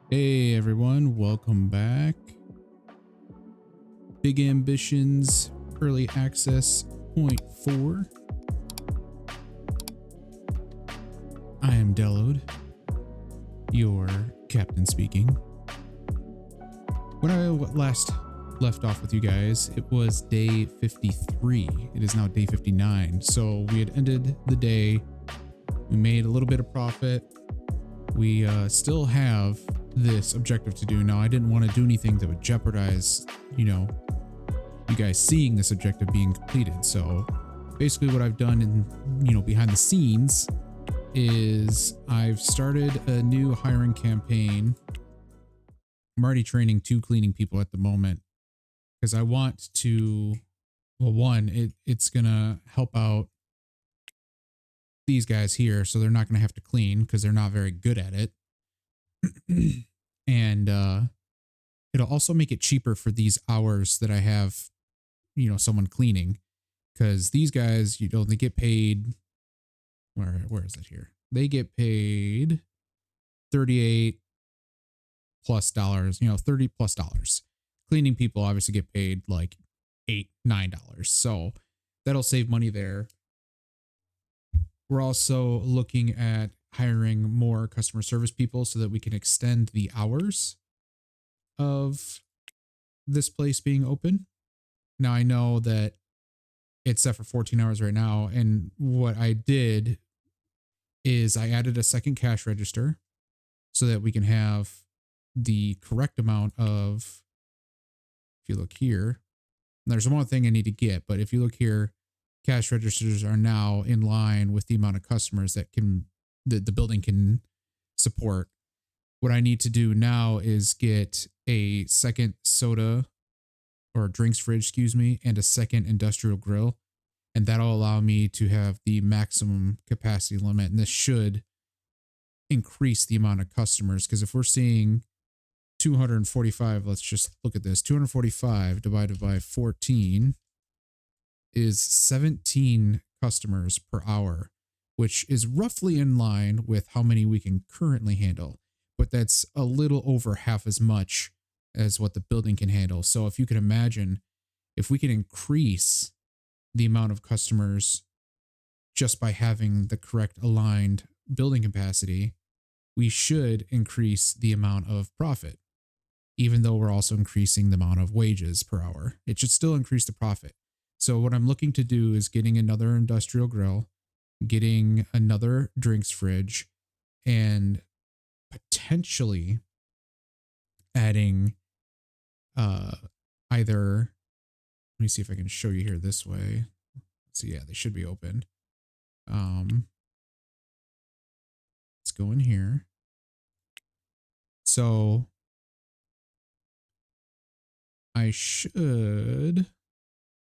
Hey everyone, welcome back. Big Ambitions Early Access Point 4. I am Delode, your captain speaking. When I last left off with you guys, it was day 53. It is now day 59. So we had ended the day. We made a little bit of profit. We still have this objective to do. Now, I didn't want to do anything that would jeopardize, you guys seeing this objective being completed. So basically what I've done in, behind the scenes is I've started a new hiring campaign. I'm already training 2 cleaning people at the moment because I want to, well, one, it's going to help out these guys here. So they're not going to have to clean because they're not very good at it. And it'll also make it cheaper for these hours that I have, someone cleaning, because these guys, they get paid. Where is it here? They get paid $38 plus, $30 plus. Cleaning people obviously get paid like $8, $9. So that'll save money there. We're also looking at hiring more customer service people so that we can extend the hours of this place being open. Now I know that it's set for 14 hours right now. And what I did is I added a second cash register so that we can have the correct amount of, if you look here, there's one thing I need to get, but if you look here, cash registers are now in line with the amount of customers that the building can support. What I need to do now is get a second soda or drinks fridge, and a second industrial grill. And that'll allow me to have the maximum capacity limit. And this should increase the amount of customers, because if we're seeing 245, let's just look at this. 245 divided by 14 is 17 customers per hour, which is roughly in line with how many we can currently handle. But that's a little over half as much as what the building can handle. So if you can imagine, if we can increase the amount of customers just by having the correct aligned building capacity, we should increase the amount of profit, even though we're also increasing the amount of wages per hour. It should still increase the profit. So what I'm looking to do is getting another industrial grill, getting another drinks fridge, and potentially adding either, let me see if I can show you here this way. So yeah, they should be open. Let's go in here. So I should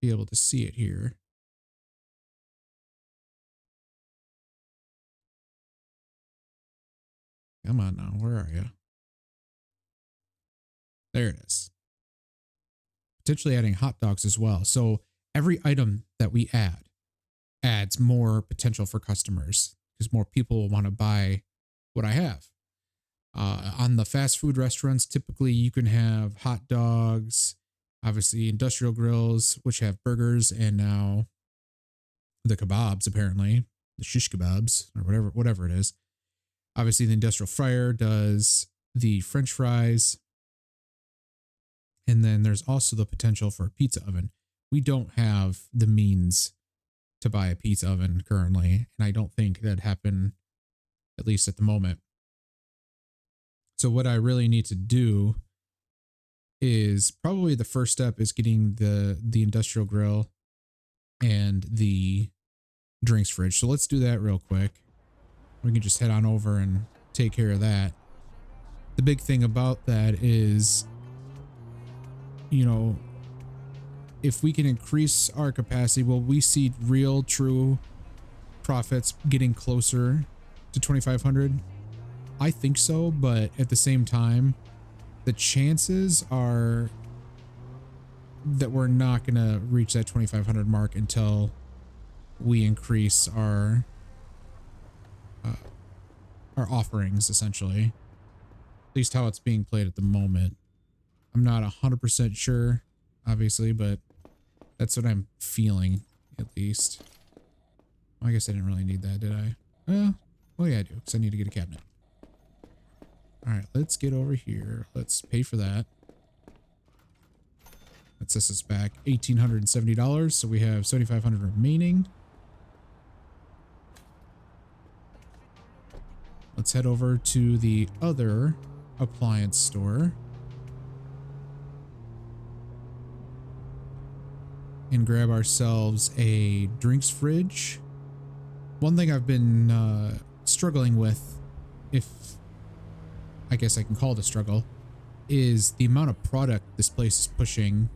be able to see it here. Come on now, where are you? There it is. Potentially adding hot dogs as well. So every item that we add adds more potential for customers, because more people will want to buy what I have. On the fast food restaurants, typically you can have hot dogs, obviously industrial grills, which have burgers, and now the kebabs, apparently, the shish kebabs or whatever it is. Obviously, the industrial fryer does the French fries. And then there's also the potential for a pizza oven. We don't have the means to buy a pizza oven currently, and I don't think that'd happen, at least at the moment. So what I really need to do is, probably the first step is getting the industrial grill and the drinks fridge. So let's do that real quick. We can just head on over and take care of that. The big thing about that is, if we can increase our capacity, will we see real, true profits getting closer to 2,500? I think so, but at the same time, the chances are that we're not going to reach that 2,500 mark until we increase our offerings, essentially. least how it's being played at the moment. I'm not 100% sure, obviously, but that's what I'm feeling, at least. Well, I guess I didn't really need that, did I? Well, yeah, I do, because I need to get a cabinet. All right, let's get over here. Let's pay for that. That sets us back $1,870, so we have $7,500 remaining. Let's head over to the other appliance store and grab ourselves a drinks fridge. One thing I've been struggling with, if I guess I can call it a struggle, is the amount of product this place is pushing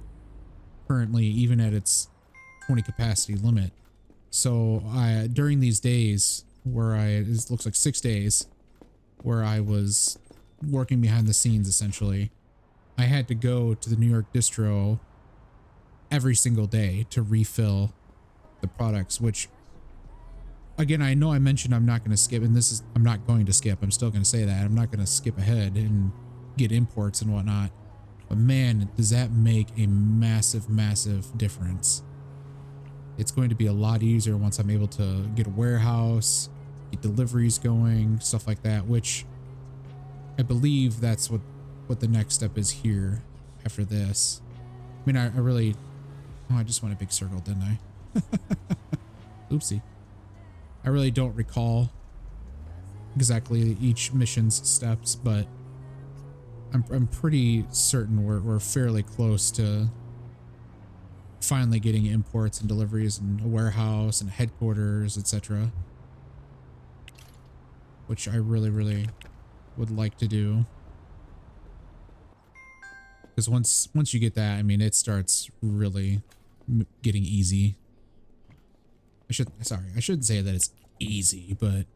currently, even at its 20 capacity limit. So during these days where it looks like 6 days where I was working behind the scenes, essentially, I had to go to the New York distro every single day to refill the products, which, again, I know I mentioned I'm not going to skip, and I'm not going to skip. I'm still going to say that. I'm not going to skip ahead and get imports and whatnot. But man, does that make a massive, massive difference. It's going to be a lot easier once I'm able to get a warehouse, get deliveries going, stuff like that, which I believe that's what the next step is here after this. I mean, I really, oh, I just went a big circle, didn't I? Oopsie. I really don't recall exactly each mission's steps, but I'm pretty certain we're fairly close to finally getting imports and deliveries and a warehouse and headquarters, etc. Which I really, really would like to do. Because once you get that, I mean, it starts really getting easy. I shouldn't say that it's easy, but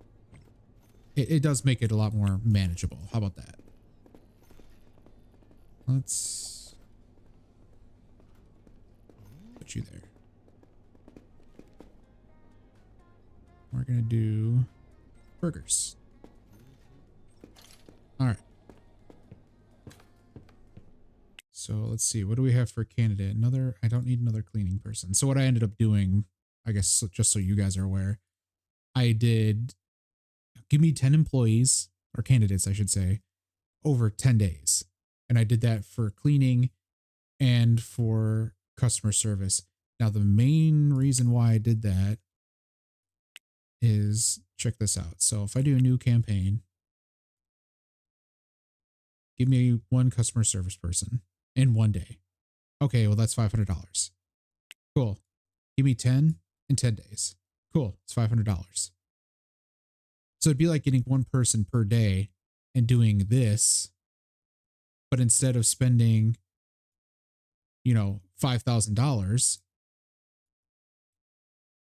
it does make it a lot more manageable. How about that? Let's put you there. We're gonna do burgers. All right. So let's see. What do we have for a candidate? I don't need another cleaning person. So what I ended up doing, I guess, just so you guys are aware, I did give me 10 employees, or candidates, I should say, over 10 days. And I did that for cleaning and for customer service. Now, the main reason why I did that is, check this out. So if I do a new campaign, give me one customer service person in one day. Okay, well, that's $500. Cool. Give me 10 in 10 days. Cool. It's $500. So it'd be like getting one person per day and doing this, but instead of spending, $5,000,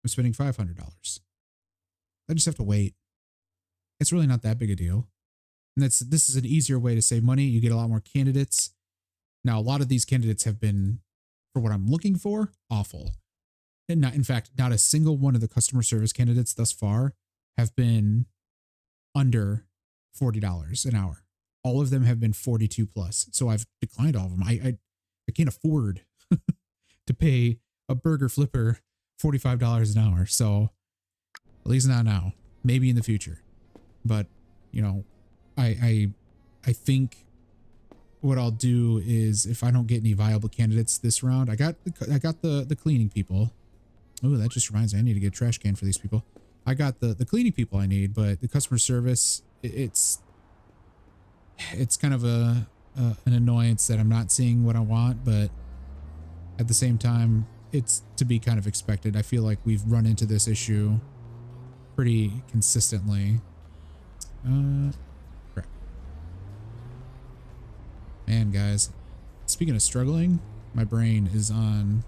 I'm spending $500. I just have to wait. It's really not that big a deal. And this is an easier way to save money. You get a lot more candidates. Now, a lot of these candidates have been, for what I'm looking for, awful. And in fact, not a single one of the customer service candidates thus far have been under $40 an hour. All of them have been 42 plus. So I've declined all of them. I can't afford to pay a burger flipper $45 an hour. So at least not now, maybe in the future. But, I think what I'll do is, if I don't get any viable candidates this round, I got the cleaning people. Oh, that just reminds me, I need to get a trash can for these people. I got the cleaning people I need, but the customer service, it's kind of an annoyance that I'm not seeing what I want, but at the same time, it's to be kind of expected. I feel like we've run into this issue pretty consistently. Crap. Man, guys, speaking of struggling, my brain is on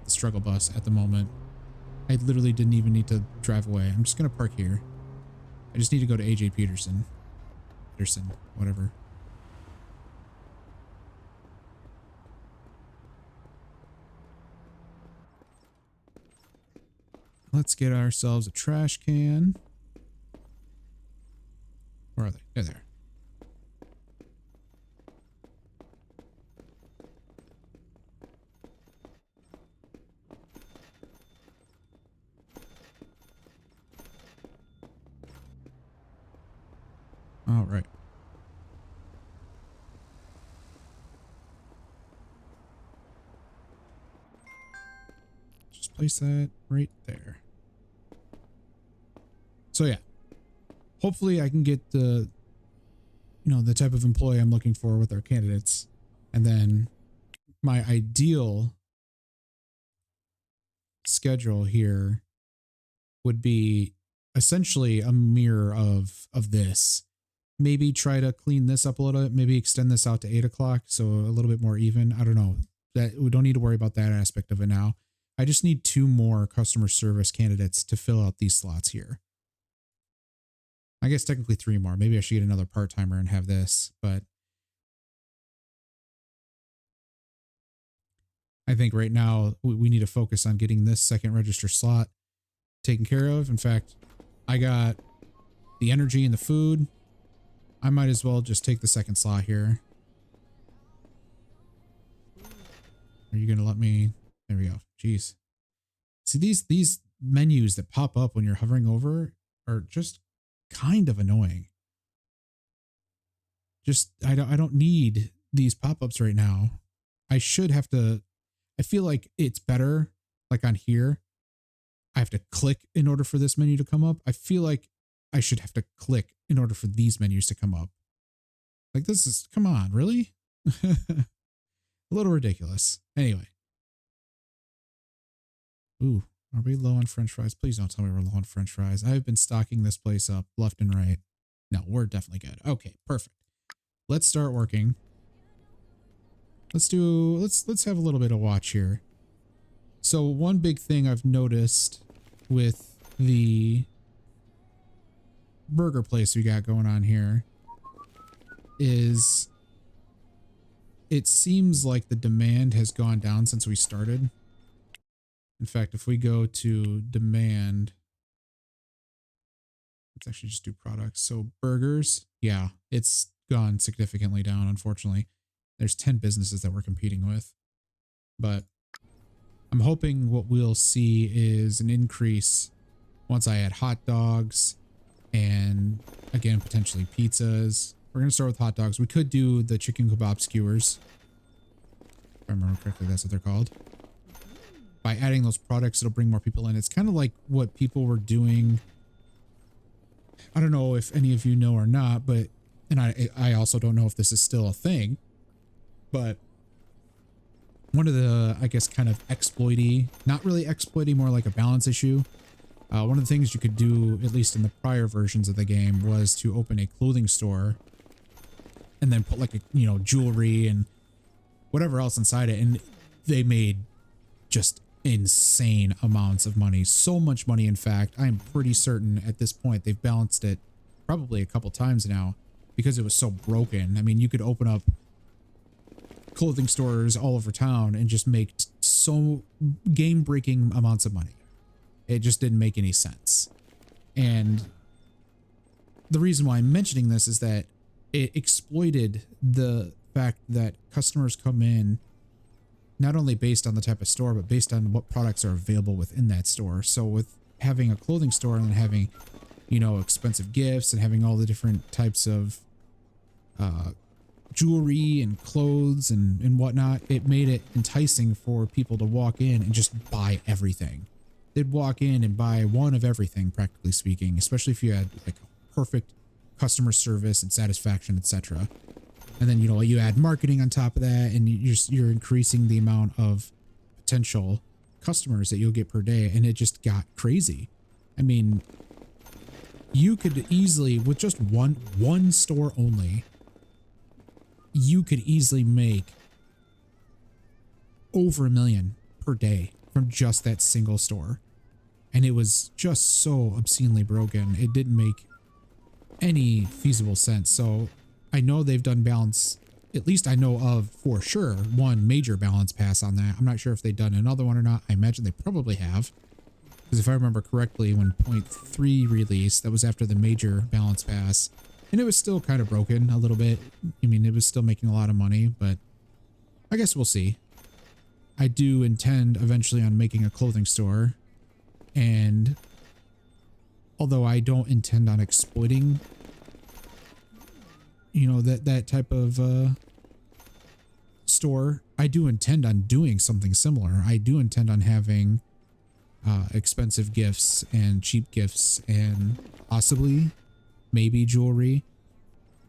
the struggle bus at the moment. I literally didn't even need to drive away. I'm just going to park here. I just need to go to AJ Peterson, whatever. Let's get ourselves a trash can. Where are they? They're there. All right. Just place that right there. So yeah, hopefully I can get the, the type of employee I'm looking for with our candidates. And then my ideal schedule here would be essentially a mirror of this. Maybe try to clean this up a little bit, maybe extend this out to 8 o'clock. So a little bit more even. I don't know, that we don't need to worry about that aspect of it now. I just need 2 more customer service candidates to fill out these slots here. I guess technically 3 more. Maybe I should get another part-timer and have this, but I think right now we need to focus on getting this second register slot taken care of. In fact, I got the energy and the food. I might as well just take the second slot here. Are you going to let me? There we go. Jeez. See, these menus that pop up when you're hovering over are just kind of annoying. Just, I don't need these pop-ups right now. I should have to, I feel like it's better, like on here, I have to click in order for this menu to come up. I feel like I should have to click in order for these menus to come up. Like this is, come on, really? A little ridiculous. Anyway. Ooh, are we low on French fries? Please don't tell me we're low on French fries. I've been stocking this place up left and right. No, we're definitely good. Okay, perfect. Let's start working. Let's have a little bit of watch here. So one big thing I've noticed with the burger place we got going on here is it seems like the demand has gone down since we started. In fact, if we go to demand, let's actually just do products. So burgers, yeah, it's gone significantly down, unfortunately. There's 10 businesses that we're competing with, but I'm hoping what we'll see is an increase once I add hot dogs and again, potentially pizzas. We're going to start with hot dogs. We could do the chicken kebab skewers. If I remember correctly, that's what they're called. By adding those products, it'll bring more people in. It's kind of like what people were doing. I don't know if any of you know or not, but, and I also don't know if this is still a thing, but one of the, I guess, kind of exploity, not really exploity, more like a balance issue. One of the things you could do, at least in the prior versions of the game, was to open a clothing store and then put like a, jewelry and whatever else inside it. And they made just insane amounts of money. So much money, in fact, I'm pretty certain at this point they've balanced it probably a couple times now because it was so broken. I mean, you could open up clothing stores all over town and just make so game-breaking amounts of money. It just didn't make any sense. And the reason why I'm mentioning this is that it exploited the fact that customers come in not only based on the type of store, but based on what products are available within that store. So with having a clothing store and having, expensive gifts and having all the different types of jewelry and clothes and whatnot, it made it enticing for people to walk in and just buy everything. They'd walk in and buy one of everything, practically speaking, especially if you had like perfect customer service and satisfaction, etc. And then, you add marketing on top of that, and you're increasing the amount of potential customers that you'll get per day. And it just got crazy. I mean, you could easily, with just one store only, you could easily make over $1 million per day from just that single store. And it was just so obscenely broken. It didn't make any feasible sense. So I know they've done balance, at least I know of for sure, one major balance pass on that. I'm not sure if they've done another one or not. I imagine they probably have. Because if I remember correctly, when 0.3 released, that was after the major balance pass. And it was still kind of broken a little bit. I mean, it was still making a lot of money, but I guess we'll see. I do intend eventually on making a clothing store. And although I don't intend on exploiting you know, that type of store. I do intend on doing something similar. I do intend on having expensive gifts and cheap gifts and possibly maybe jewelry.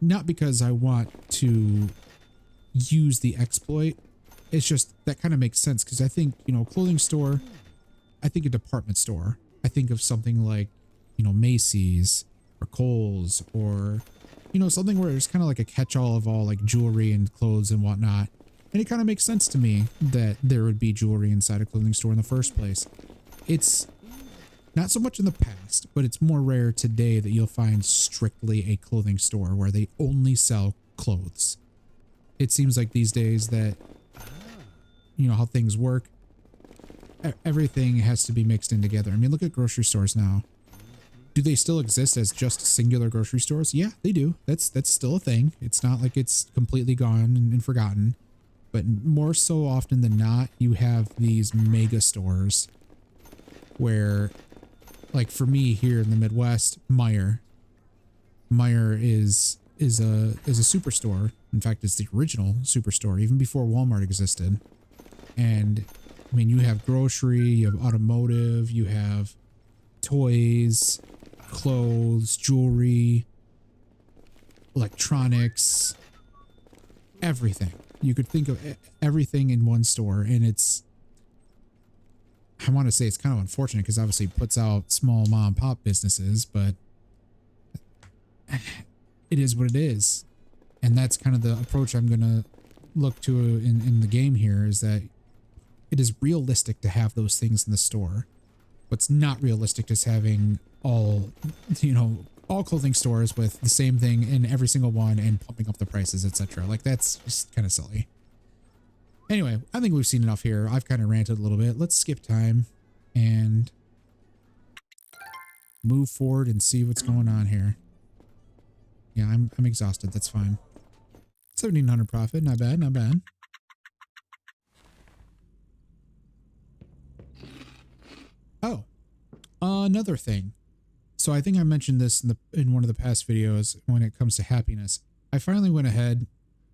Not because I want to use the exploit. It's just that kind of makes sense because I think, you know, a clothing store, I think a department store. I think of something like, you know, Macy's or Kohl's or, you know, something where it's kind of like a catch-all of all like jewelry and clothes and whatnot. And it kind of makes sense to me that there would be jewelry inside a clothing store in the first place. It's not so much in the past, but it's more rare today that you'll find strictly a clothing store where they only sell clothes. It seems like these days that, you know, how things work, everything has to be mixed in together. I mean, look at grocery stores now. Do they still exist as just singular grocery stores? Yeah, they do. That's still a thing. It's not like it's completely gone and forgotten. But more so often than not, you have these mega stores where, like for me here in the Midwest, Meijer is a superstore. In fact, it's the original superstore, even before Walmart existed. And I mean, you have grocery, you have automotive, you have toys, clothes, jewelry, electronics, everything. You could think of everything in one store, and it's, I want to say it's kind of unfortunate because obviously it puts out small mom and pop businesses, but it is what it is. And that's kind of the approach I'm going to look to in the game here, is that it is realistic to have those things in the store. What's not realistic is having all, you know, all clothing stores with the same thing in every single one and pumping up the prices, etc. Like, that's just kind of silly. Anyway, I think we've seen enough here. I've kind of ranted a little bit. Let's skip time and move forward and see what's going on here. Yeah, I'm exhausted. That's fine. 1,700 profit. Not bad. Not bad. Oh, another thing. So I think I mentioned this in one of the past videos when it comes to happiness. I finally went ahead.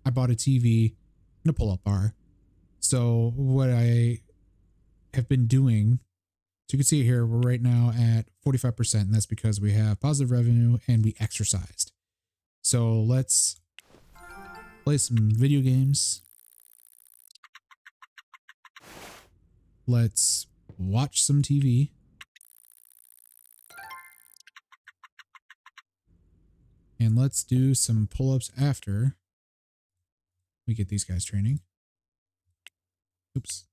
I bought a TV and a pull-up bar. So what I have been doing, so you can see it here, we're right now at 45%, and that's because we have positive revenue and we exercised. So let's play some video games. Let's watch some TV. And let's do some pull-ups after we get these guys training. Oops.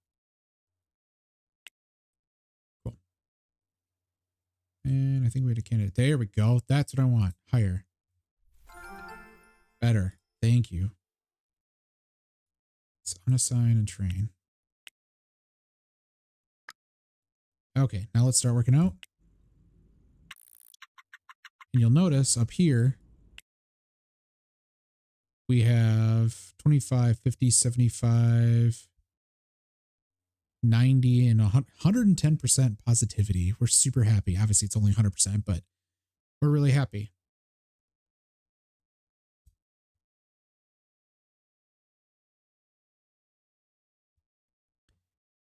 Cool. And I think we had a candidate. There we go. That's what I want. Higher. Better. Thank you. Let's unassign and train. Okay, now let's start working out. And you'll notice up here, we have 25, 50, 75, 90, and 110% positivity. We're super happy. Obviously, it's only 100%, but we're really happy.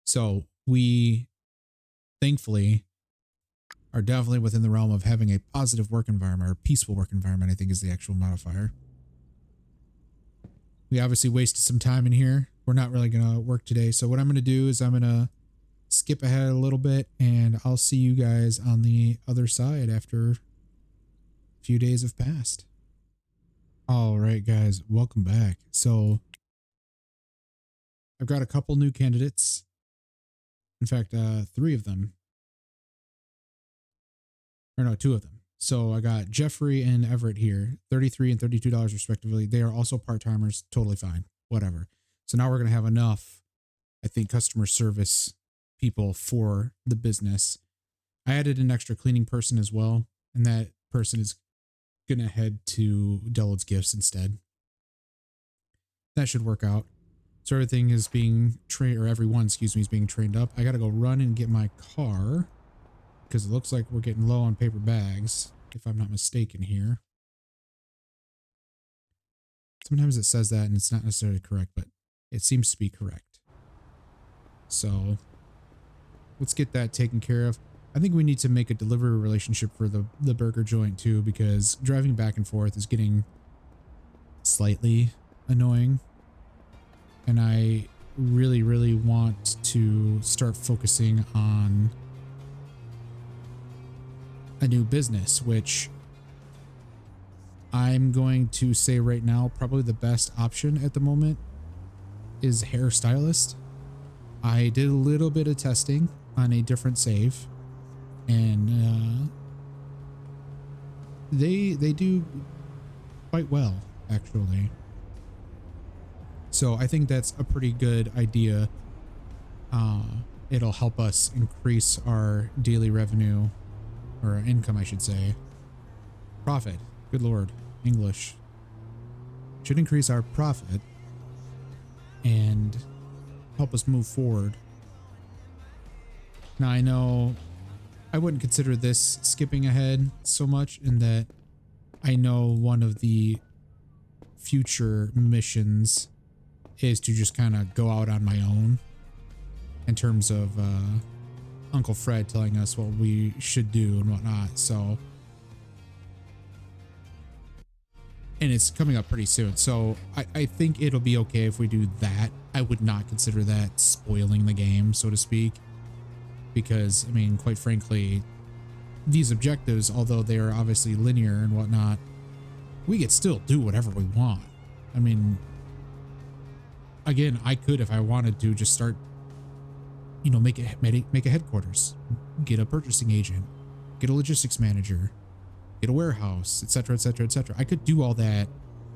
So we, thankfully, are definitely within the realm of having a positive work environment, or peaceful work environment, I think is the actual modifier. We obviously wasted some time in here. We're not really going to work today. So what I'm going to do is I'm going to skip ahead a little bit, and I'll see you guys on the other side after a few days have passed. All right, guys, welcome back. So I've got a couple new candidates. In fact, 3 of them. Or no, 2 of them. So I got Jeffrey and Everett here, $33 and $32 respectively. They are also part-timers, totally fine, whatever. So now we're going to have enough, I think, customer service people for the business. I added an extra cleaning person as well, and that person is going to head to Delo's Gifts instead. That should work out. So everything is being trained, or everyone, excuse me, is being trained up. I got to go run and get my car, because it looks like we're getting low on paper bags, if I'm not mistaken here. Sometimes it says that and it's not necessarily correct, but it seems to be correct. So let's get that taken care of. I think we need to make a delivery relationship for the burger joint too, because driving back and forth is getting slightly annoying. And I really, really want to start focusing on a new business, which I'm going to say right now, probably the best option at the moment is hairstylist. I did a little bit of testing on a different save, and they do quite well, actually. So I think that's a pretty good idea. It'll help us increase our daily revenue, or income, I should say. Profit. Good Lord. English. Should increase our profit and help us move forward. Now, I know I wouldn't consider this skipping ahead so much, in that I know one of the future missions is to just kind of go out on my own, in terms of Uncle Fred telling us what we should do and whatnot. So, and it's coming up pretty soon. So I think it'll be okay if we do that. I would not consider that spoiling the game, so to speak, because I mean, quite frankly, these objectives, although they are obviously linear and whatnot, we could still do whatever we want. I mean, again, I could, if I wanted to, just start, you know, make a headquarters, get a purchasing agent, get a logistics manager, get a warehouse, etc., etc., etc. I could do all that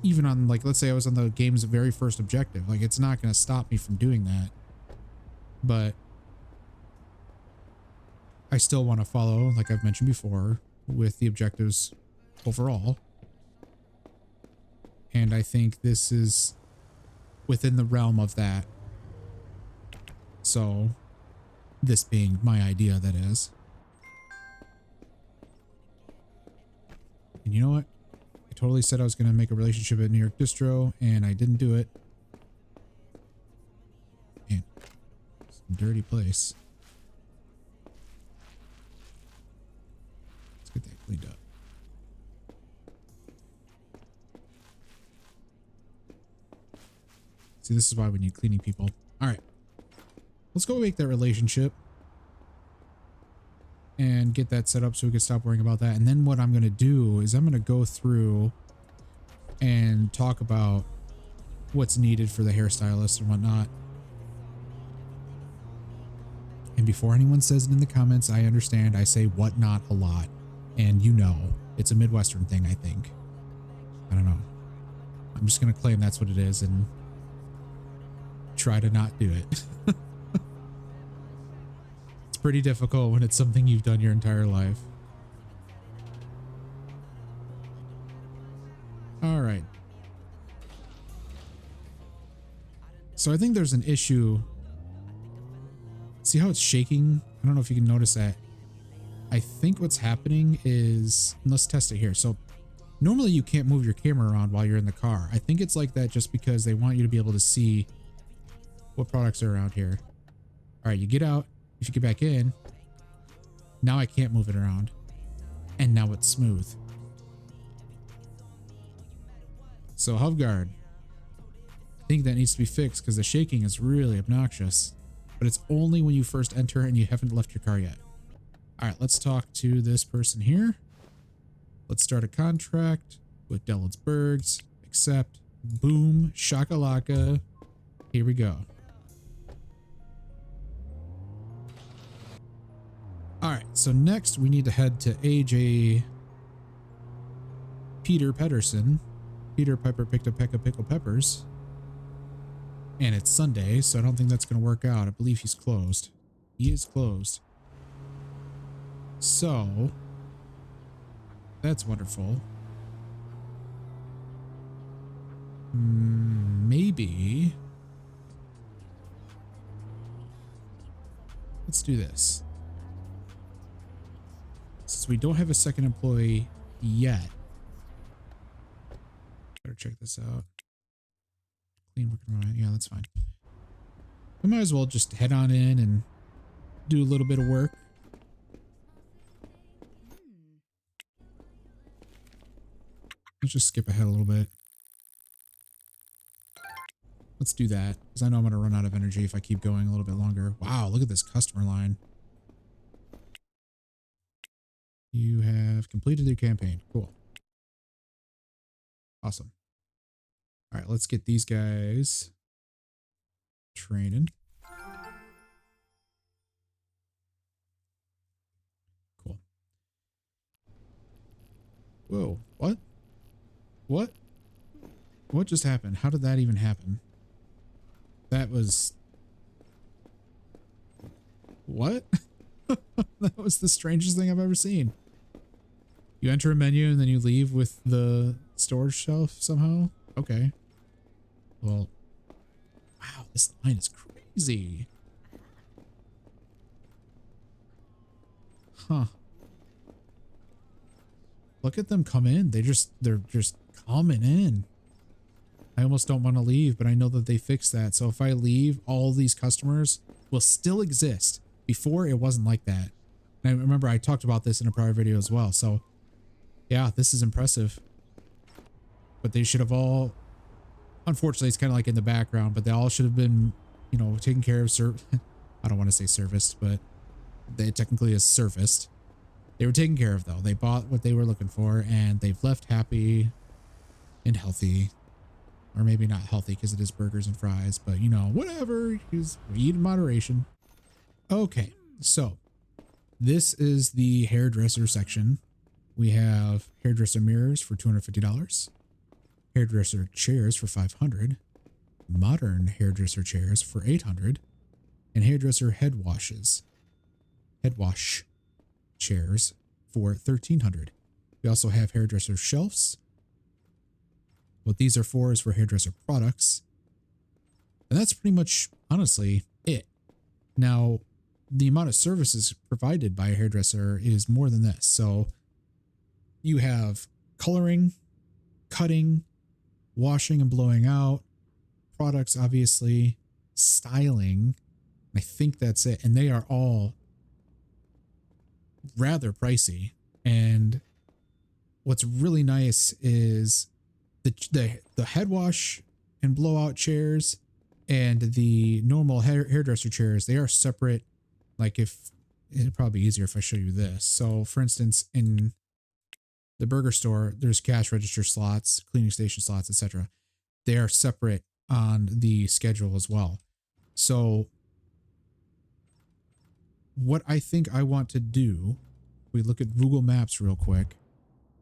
even on, like, let's say I was on the game's very first objective. Like, it's not going to stop me from doing that. But I still want to follow, like I've mentioned before, with the objectives overall. And I think this is within the realm of that. So, this being my idea, that is. And you know what? I totally said I was going to make a relationship at New York Distro, and I didn't do it. Man, it's a dirty place. Let's get that cleaned up. See, this is why we need cleaning people. All right. Let's go make that relationship and get that set up so we can stop worrying about that. And then what I'm going to do is I'm going to go through and talk about what's needed for the hairstylist and whatnot. And before anyone says it in the comments, I understand I say whatnot a lot. And you know, it's a Midwestern thing, I think. I don't know. I'm just going to claim that's what it is and try to not do it. It's pretty difficult when it's something you've done your entire life. All right. So I think there's an issue. See how it's shaking? I don't know if you can notice that. I think what's happening is, let's test it here. So normally you can't move your camera around while you're in the car. I think it's like that just because they want you to be able to see what products are around here. All right, you get out. If you get back in, now I can't move it around. And now it's smooth. So HoveGuard, I think that needs to be fixed because the shaking is really obnoxious. But it's only when you first enter and you haven't left your car yet. All right, let's talk to this person here. Let's start a contract with Delitzbergs. Accept. Boom. Shakalaka. Here we go. All right, so next we need to head to AJ Peter Pedersen. Peter Piper picked a peck of pickled peppers. And it's Sunday, so I don't think that's going to work out. I believe he's closed. He is closed. So, that's wonderful. Maybe. Let's do this. Since we don't have a second employee yet. Better check this out. Clean working around. Yeah, that's fine. We might as well just head on in and do a little bit of work. Let's just skip ahead a little bit. Let's do that, because I know I'm going to run out of energy if I keep going a little bit longer. Wow, look at this customer line. You have completed your campaign. Cool. Awesome. All right, let's get these guys training. Cool. Whoa, what? What? What just happened? How did that even happen? That was... What? That was the strangest thing I've ever seen. You enter a menu and then you leave with the storage shelf somehow? Okay. Well, wow, this line is crazy. Huh. Look at them come in. They're just coming in. I almost don't want to leave, but I know that they fixed that. So if I leave, all these customers will still exist. Before, it wasn't like that. And I remember I talked about this in a prior video as well. So yeah, this is impressive. But they should have all, unfortunately, it's kind of like in the background, but they all should have been, you know, taken care of. I don't want to say serviced, but they technically is serviced. They were taken care of though. They bought what they were looking for and they've left happy and healthy. Or maybe not healthy because it is burgers and fries, but you know, whatever. We eat in moderation. Okay, so this is the hairdresser section. We have hairdresser mirrors for $250, hairdresser chairs for $500, modern hairdresser chairs for $800, and hairdresser head wash chairs for $1,300. We also have hairdresser shelves. What these are for is for hairdresser products. And that's pretty much, honestly, it. Now, the amount of services provided by a hairdresser is more than this. So you have coloring, cutting, washing and blowing out, products, obviously, styling. I think that's it. And they are all rather pricey. And what's really nice is the head wash and blowout chairs and the normal hairdresser chairs, they are separate. Like if it'd probably be easier if I show you this. So for instance, in the burger store, there's cash register slots, cleaning station slots, etc. They are separate on the schedule as well. So what I think I want to do, we look at Google Maps real quick.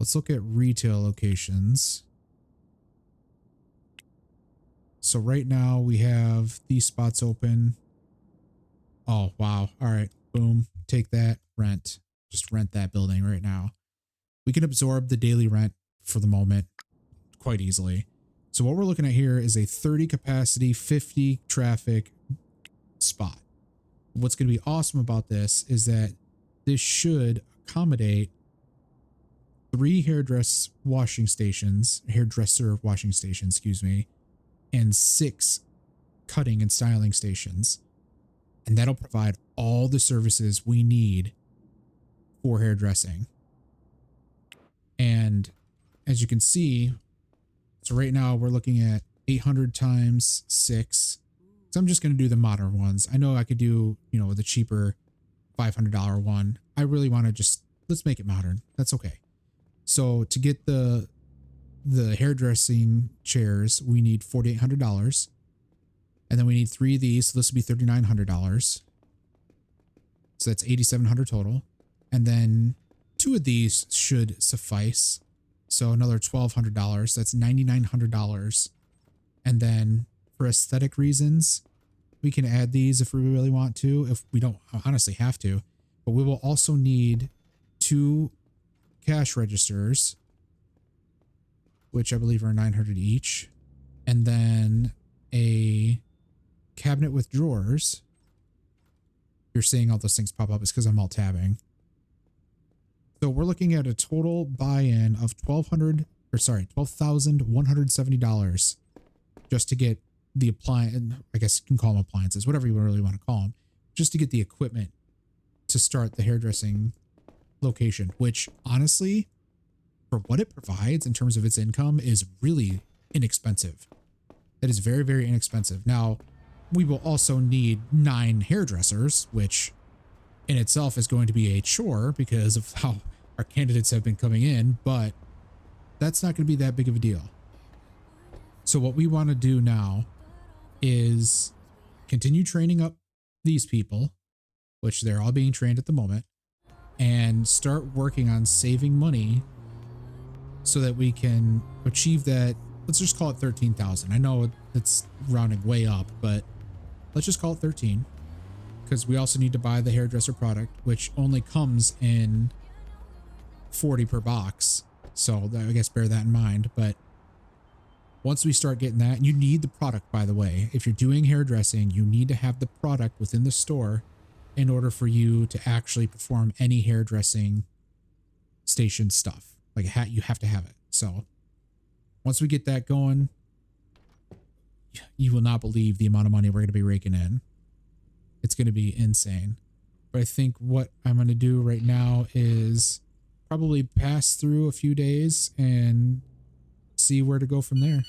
Let's look at retail locations. So right now we have these spots open. Oh, wow. All right. Boom. Take that. Rent. Just rent that building right now. We can absorb the daily rent for the moment quite easily. So what we're looking at here is a 30 capacity, 50 traffic spot. What's going to be awesome about this is that this should accommodate 3 hairdresser washing stations, excuse me, and 6 cutting and styling stations. And that'll provide all the services we need for hairdressing. And as you can see, so right now we're looking at 800 times 6. So I'm just going to do the modern ones. I know I could do, you know, the cheaper $500 one. I really want to just, let's make it modern. That's okay. So to get the hairdressing chairs, we need $4,800. And then we need 3 of these. So this will be $3,900. So that's $8,700 total. And then 2 of these should suffice. So another $1,200. That's $9,900. And then for aesthetic reasons, we can add these if we really want to, if we don't honestly have to. But we will also need 2 cash registers, which I believe are $900 each. And then a cabinet with drawers. You're seeing all those things pop up. It's because I'm alt tabbing. So we're looking at a total buy-in of $12,170 just to get the appliance, I guess you can call them appliances, whatever you really want to call them, just to get the equipment to start the hairdressing location, which honestly, for what it provides in terms of its income, is really inexpensive. That is very, very inexpensive. Now, we will also need 9 hairdressers, which in itself is going to be a chore because of how our candidates have been coming in, but that's not going to be that big of a deal. So what we want to do now is continue training up these people, which they're all being trained at the moment, and start working on saving money so that we can achieve that. Let's just call it 13,000. I know it's rounding way up, but let's just call it 13, because we also need to buy the hairdresser product, which only comes in 40 per box. So I guess bear that in mind. But once we start getting that, and you need the product, by the way, if you're doing hairdressing, you need to have the product within the store in order for you to actually perform any hairdressing station stuff. Like you have to have it. So once we get that going, you will not believe the amount of money we're going to be raking in. It's going to be insane. But I think what I'm going to do right now is probably pass through a few days and see where to go from there.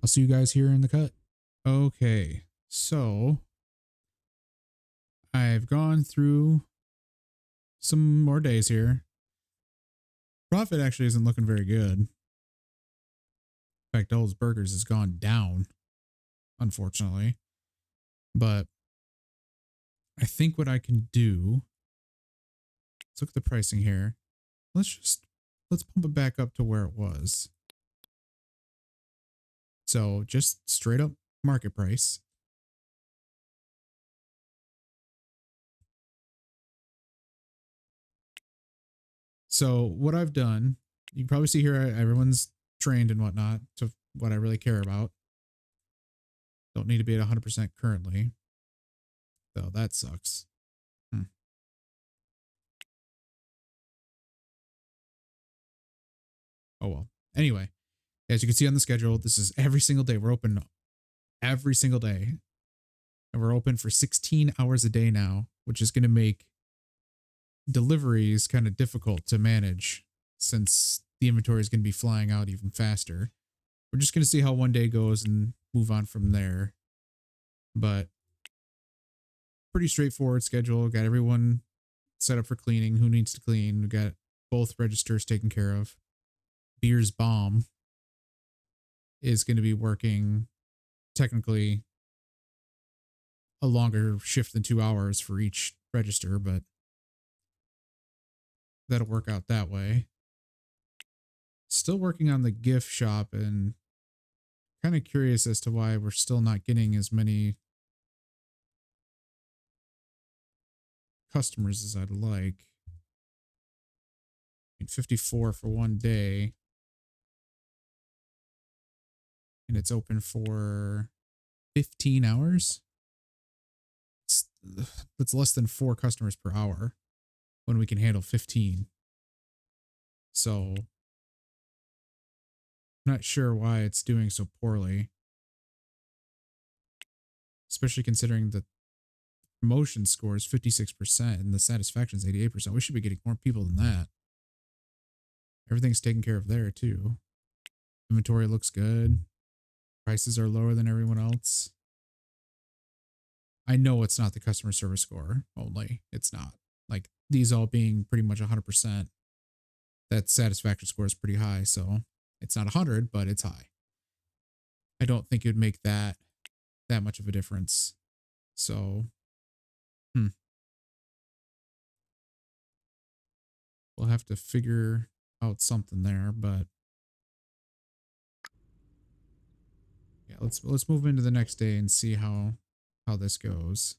I'll see you guys here in the cut. Okay, so I've gone through some more days here. Profit actually isn't looking very good. In fact, Dole's Burgers has gone down, unfortunately. But I think what I can do, let's look at the pricing here. Let's pump it back up to where it was. So just straight up market price. So what I've done, you can probably see here, everyone's trained and whatnot to what I really care about. Don't need to be at 100% currently, though that sucks. Oh well. Anyway, as you can see on the schedule, this is every single day. We're open every single day. And we're open for 16 hours a day now, which is going to make deliveries kind of difficult to manage since the inventory is going to be flying out even faster. We're just going to see how one day goes and move on from there. But pretty straightforward schedule. Got everyone set up for cleaning. Who needs to clean? We got both registers taken care of. Beer's Bomb is going to be working technically a longer shift than 2 hours for each register, but that'll work out that way. Still working on the gift shop and kind of curious as to why we're still not getting as many customers as I'd like. 54 for one day. And it's open for 15 hours. That's less than 4 customers per hour when we can handle 15. So I'm not sure why it's doing so poorly, especially considering the promotion score is 56% and the satisfaction is 88%. We should be getting more people than that. Everything's taken care of there too. Inventory looks good. Prices are lower than everyone else. I know it's not the customer service score only. It's not. Like these all being pretty much 100%. That satisfaction score is pretty high. So it's not 100, but it's high. I don't think it would make that much of a difference. So, we'll have to figure out something there, but yeah, let's move into the next day and see how this goes.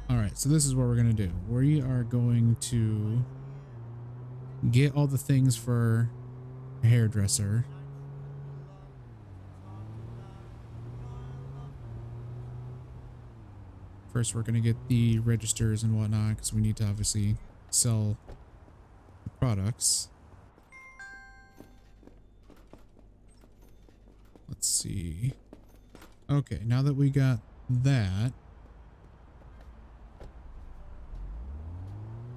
All right, so this is what we're going to do. We are going to get all the things for a hairdresser. First, we're going to get the registers and whatnot because we need to obviously sell the products. Let's see. Okay, now that we got that,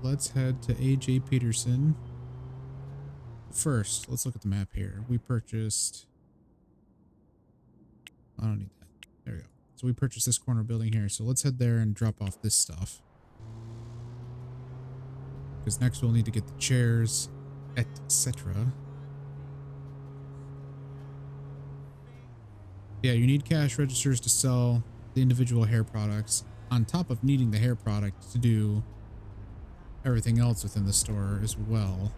let's head to AJ Peterson. First, let's look at the map here. We purchased... I don't need that. There we go. So we purchased this corner building here. So let's head there and drop off this stuff. Because next we'll need to get the chairs, etc. Yeah, you need cash registers to sell the individual hair products, on top of needing the hair product to do everything else within the store as well.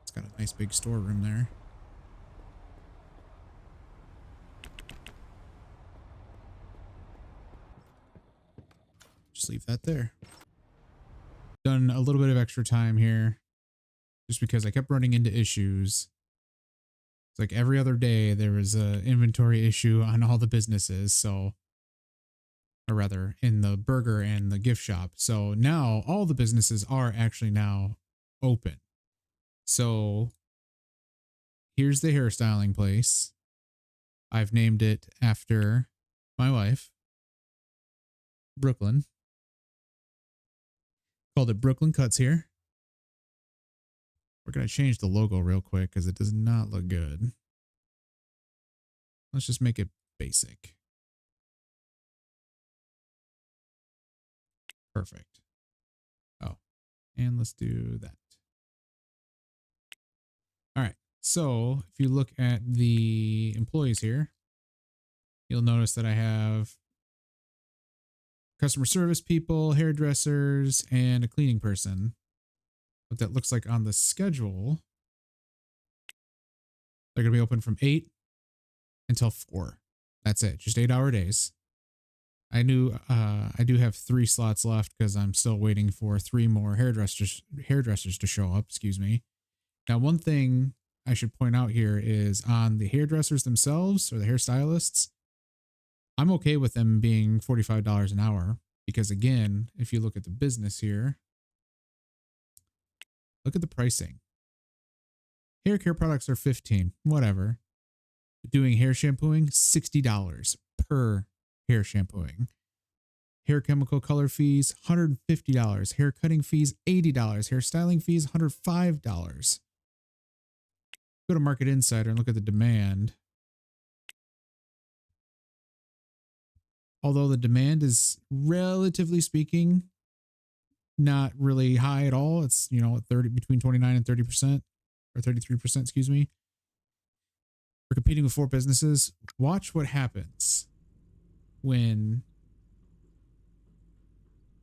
It's got a nice big storeroom there. Just leave that there. Done a little bit of extra time here just because I kept running into issues. It's like every other day there was a inventory issue on all the businesses, so, or rather in the burger and the gift shop. So now all the businesses are actually now open. So here's the hairstyling place. I've named it after my wife, Brooklyn. Called it Brooklyn Cuts here. We're going to change the logo real quick because it does not look good. Let's just make it basic. Perfect. Oh, and let's do that. All right. So if you look at the employees here, you'll notice that I have customer service people, hairdressers, and a cleaning person. What that looks like on the schedule, they're going to be open from 8 until 4. That's it. Just 8-hour days. I do have 3 slots left because I'm still waiting for 3 more hairdressers to show up. Excuse me. Now, one thing I should point out here is on the hairdressers themselves or the hairstylists, I'm okay with them being $45 an hour because, again, if you look at the business here, look at the pricing. Hair care products are $15, whatever. Doing hair shampooing, $60 per hair shampooing. Hair chemical color fees, $150. Hair cutting fees, $80. Hair styling fees, $105. Go to Market Insider and look at the demand. Although the demand is, relatively speaking, not really high at all. It's, you know, between 29 and 30%, or 33%, excuse me. We're competing with 4 businesses. Watch what happens when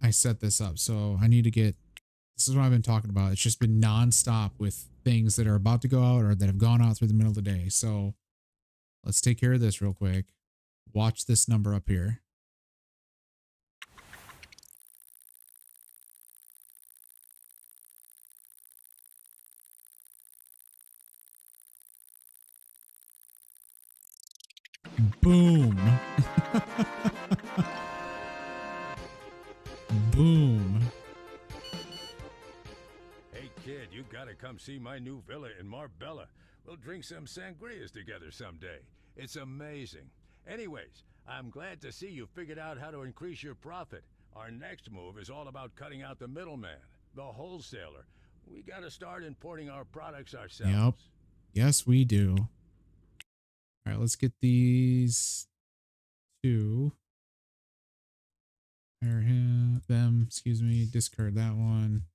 I set this up. So I need to get, this is what I've been talking about. It's just been nonstop with things that are about to go out or that have gone out through the middle of the day. So let's take care of this real quick. Watch this number up here. Boom. Boom. Hey kid, you gotta come see my new villa in Marbella. We'll drink some sangrias together someday. It's amazing. Anyways, I'm glad to see you figured out how to increase your profit. Our next move is all about cutting out the middleman, the wholesaler. We gotta start importing our products ourselves. Yep. Yes, we do. All right, let's get these 2. Excuse me, discard that one.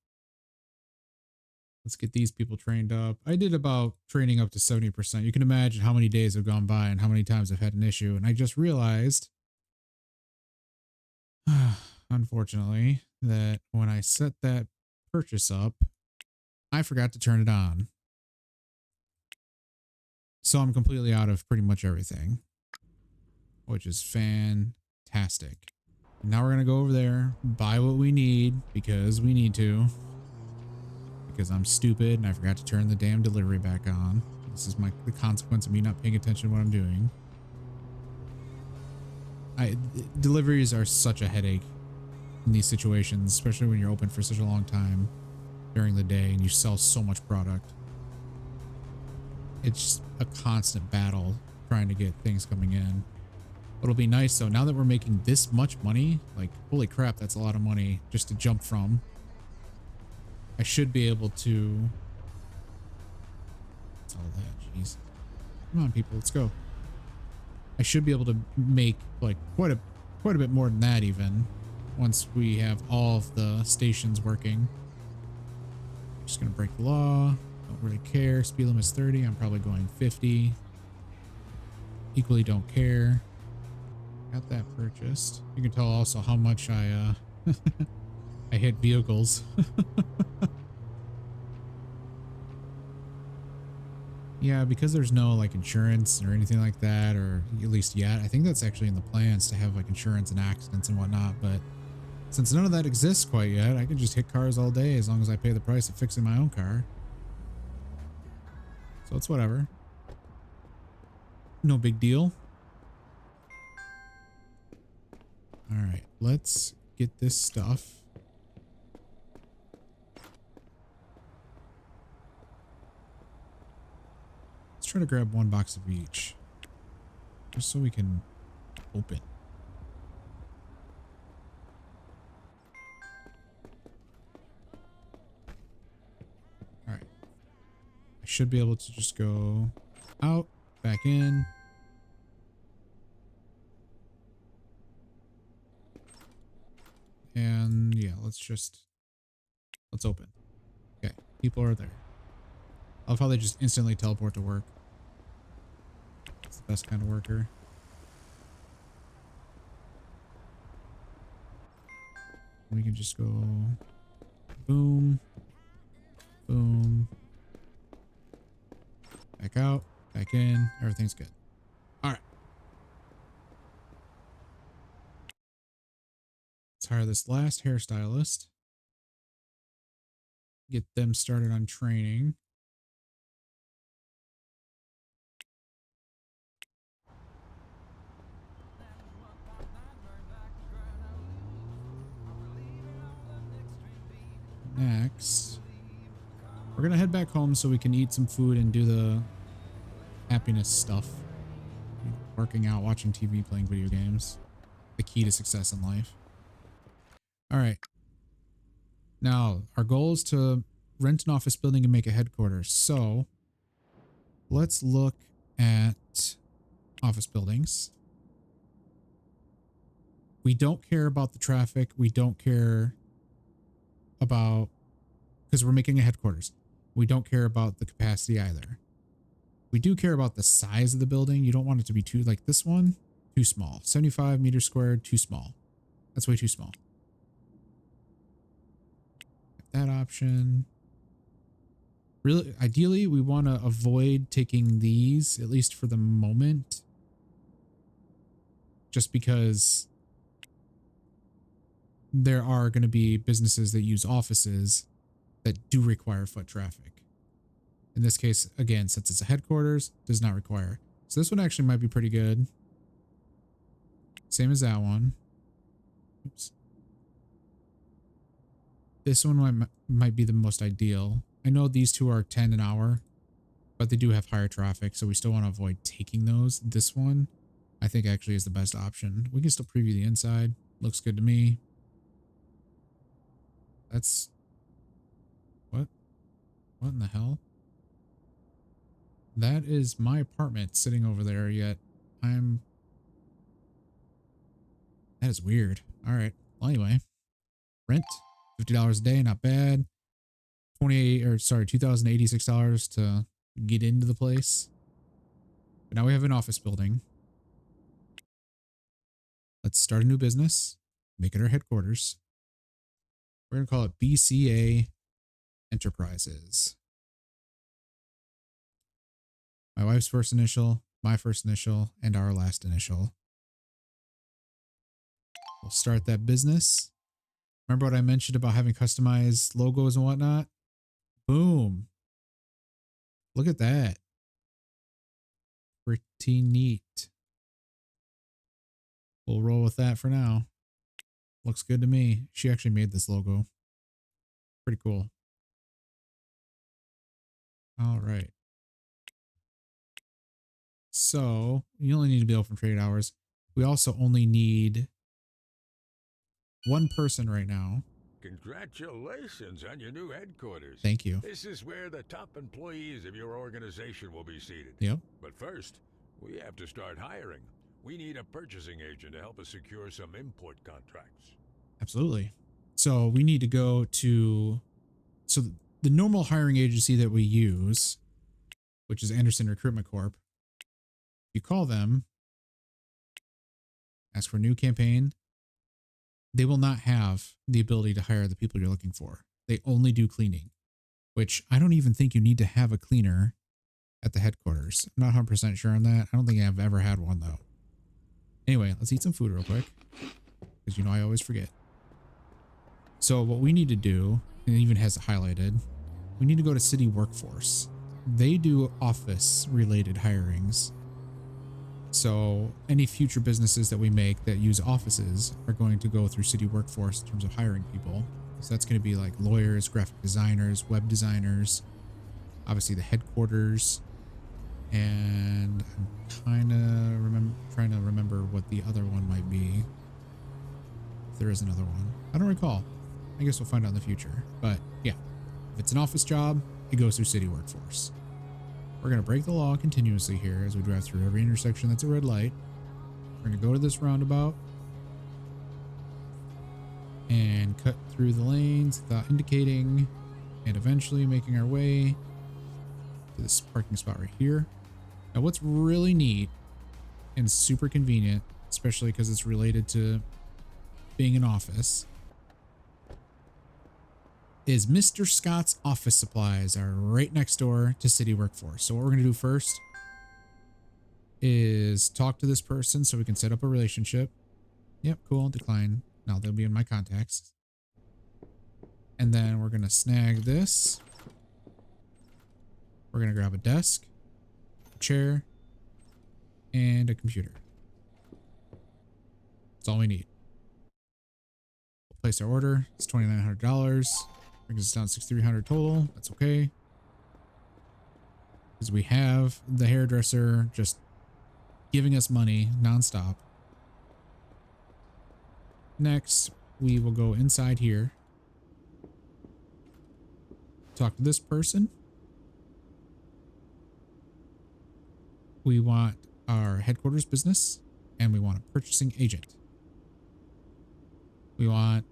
Let's get these people trained up. I did about training up to 70%. You can imagine how many days have gone by and how many times I've had an issue. And I just realized, unfortunately, that when I set that purchase up, I forgot to turn it on. So I'm completely out of pretty much everything, which is fantastic. Now we're going to go over there, buy what we need because we need to. Because I'm stupid and I forgot to turn the damn delivery back on. This is the consequence of me not paying attention to what I'm doing. Deliveries are such a headache. in these situations, especially when you're open for such a long time during the day and you sell so much product. It's a constant battle trying to get things coming in. It'll be nice though, now that we're making this much money, like holy crap, that's a lot of money just to jump from. I should be able to. What's all that? Jeez. Come on, people, let's go. I should be able to make like quite a bit more than that even once we have all of the stations working. Just gonna break the law. Don't really care. Speed limit is 30. I'm probably going 50. Equally don't care. Got that purchased. You can tell also how much I I hit vehicles. Yeah, because there's no like insurance or anything like that, or at least yet. I think that's actually in the plans to have like insurance and accidents and whatnot, but since none of that exists quite yet, I can just hit cars all day as long as I pay the price of fixing my own car. So it's whatever. No big deal. All right, let's get this stuff. Let's try to grab one box of each, just so we can open. All right, I should be able to just go out, back in. And yeah, let's open. Okay, people are there. I love how they just instantly teleport to work. It's the best kind of worker. We can just go boom, boom, back out, back in. Everything's good. All right. Let's hire this last hairstylist. Get them started on training. Next, we're gonna head back home so we can eat some food and do the happiness stuff. Working out, watching TV, playing video games. The key to success in life. All right. Now, our goal is to rent an office building and make a headquarters. So let's look at office buildings. We don't care about the traffic. We don't care about, because we're making a headquarters. We don't care about the capacity either. We do care about the size of the building. You don't want it to be too, like this one, too small. 75 meters squared, too small. That's way too small. That option. Really, ideally, we want to avoid taking these, at least for the moment. Just because there are going to be businesses that use offices that do require foot traffic. In this case, again, since it's a headquarters, does not require. So this one actually might be pretty good. Same as that one. Oops. This one might be the most ideal. I know these two are 10 an hour, but they do have higher traffic, so we still want to avoid taking those. This one, I think actually is the best option. We can still preview the inside. Looks good to me. That's... What? What in the hell? That is my apartment sitting over there, yet I'm... That is weird. All right. Well, anyway. Rent. $50 a day, not bad. $2,086 to get into the place. But now we have an office building. Let's start a new business. Make it our headquarters. We're going to call it BCA Enterprises. My wife's first initial, my first initial, and our last initial. We'll start that business. Remember what I mentioned about having customized logos and whatnot? Boom. Look at that. Pretty neat. We'll roll with that for now. Looks good to me. She actually made this logo. Pretty cool. All right. So you only need to be open for 8 hours. We also only need one person right now. Congratulations on your new headquarters. Thank you. This is where the top employees of your organization will be seated. Yep. But first, we have to start hiring. We need a purchasing agent to help us secure some import contracts. Absolutely. So we need to go to, so the normal hiring agency that we use, which is Anderson Recruitment Corp. You call them, ask for a new campaign. They will not have the ability to hire the people you're looking for. They only do cleaning, which I don't even think you need to have a cleaner at the headquarters. I'm not 100% sure on that. I don't think I've ever had one though. Anyway, let's eat some food real quick because you know I always forget. So what we need to do, and it even has it highlighted, we need to go to City Workforce. They do office related hirings. So any future businesses that we make that use offices are going to go through City Workforce in terms of hiring people. So that's going to be like lawyers, graphic designers, web designers, obviously the headquarters. And I'm trying to remember what the other one might be. If there is another one. I don't recall. I guess we'll find out in the future. But yeah, if it's an office job, it goes through City Workforce. We're going to break the law continuously here as we drive through every intersection that's a red light. We're going to go to this roundabout and cut through the lanes without indicating, and eventually making our way to this parking spot right here. Now what's really neat and super convenient, especially because it's related to being an office, is Mr. Scott's office supplies are right next door to City Workforce. So what we're going to do first is talk to this person so we can set up a relationship. Yep, cool, decline. Now they'll be in my contacts. And then we're going to snag this. We're going to grab a desk, a chair, and a computer. That's all we need. We'll place our order. It's $2,900. Brings us down to $6,300 total. That's okay. Because we have the hairdresser just giving us money nonstop. Next, we will go inside here. Talk to this person. We want our headquarters business, and we want a purchasing agent. We want,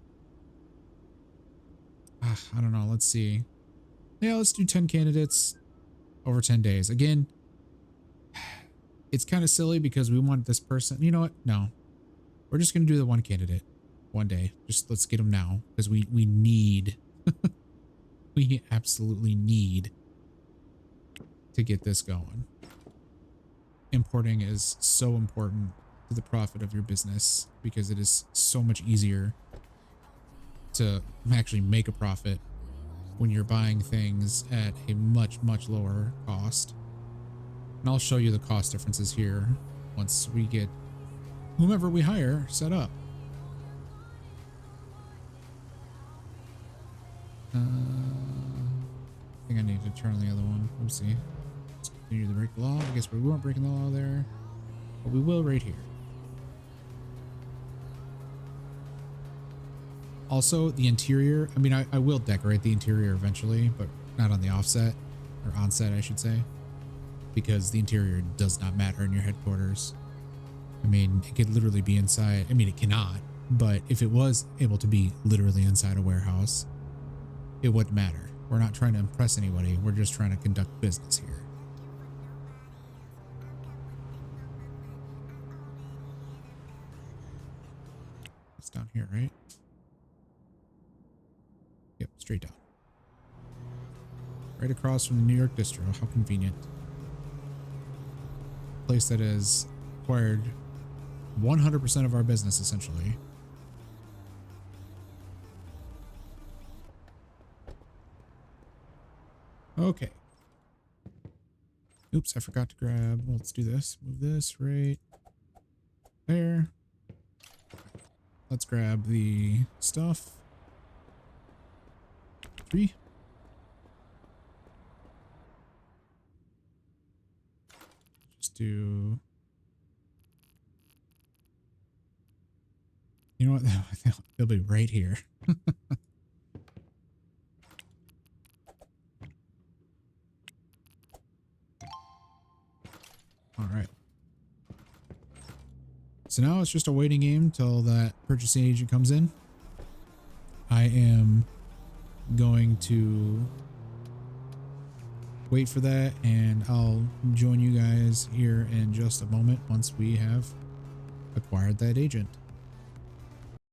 I don't know, let's see. Yeah, let's do 10 candidates over 10 days. Again, it's kind of silly because we want this person. You know what? No, we're just going to do the one candidate one day. Just let's get them now because we need, we absolutely need to get this going. Importing is so important to the profit of your business because it is so much easier to actually make a profit when you're buying things at a much, much lower cost. And I'll show you the cost differences here once we get whomever we hire set up. I think I need to turn on the other one. Oopsie. Let's continue to break the law. I guess we weren't breaking the law there, but we will right here. Also, the interior, I mean, I will decorate the interior eventually, but not on the offset, or onset, I should say, because the interior does not matter in your headquarters. I mean, it could literally be inside. I mean, it cannot, but if it was able to be literally inside a warehouse, it wouldn't matter. We're not trying to impress anybody. We're just trying to conduct business here. It's down here, right? Yep, straight down. Right across from the New York distro. How convenient. Place that has acquired 100% of our business, essentially. Okay. Oops, I forgot to grab. Well, let's do this. Move this right there. let's grab the stuff. 3. Just do. You know what? They'll be right here. All right. So now it's just a waiting game till that purchasing agent comes in. I am going to wait for that, and I'll join you guys here in just a moment once we have acquired that agent.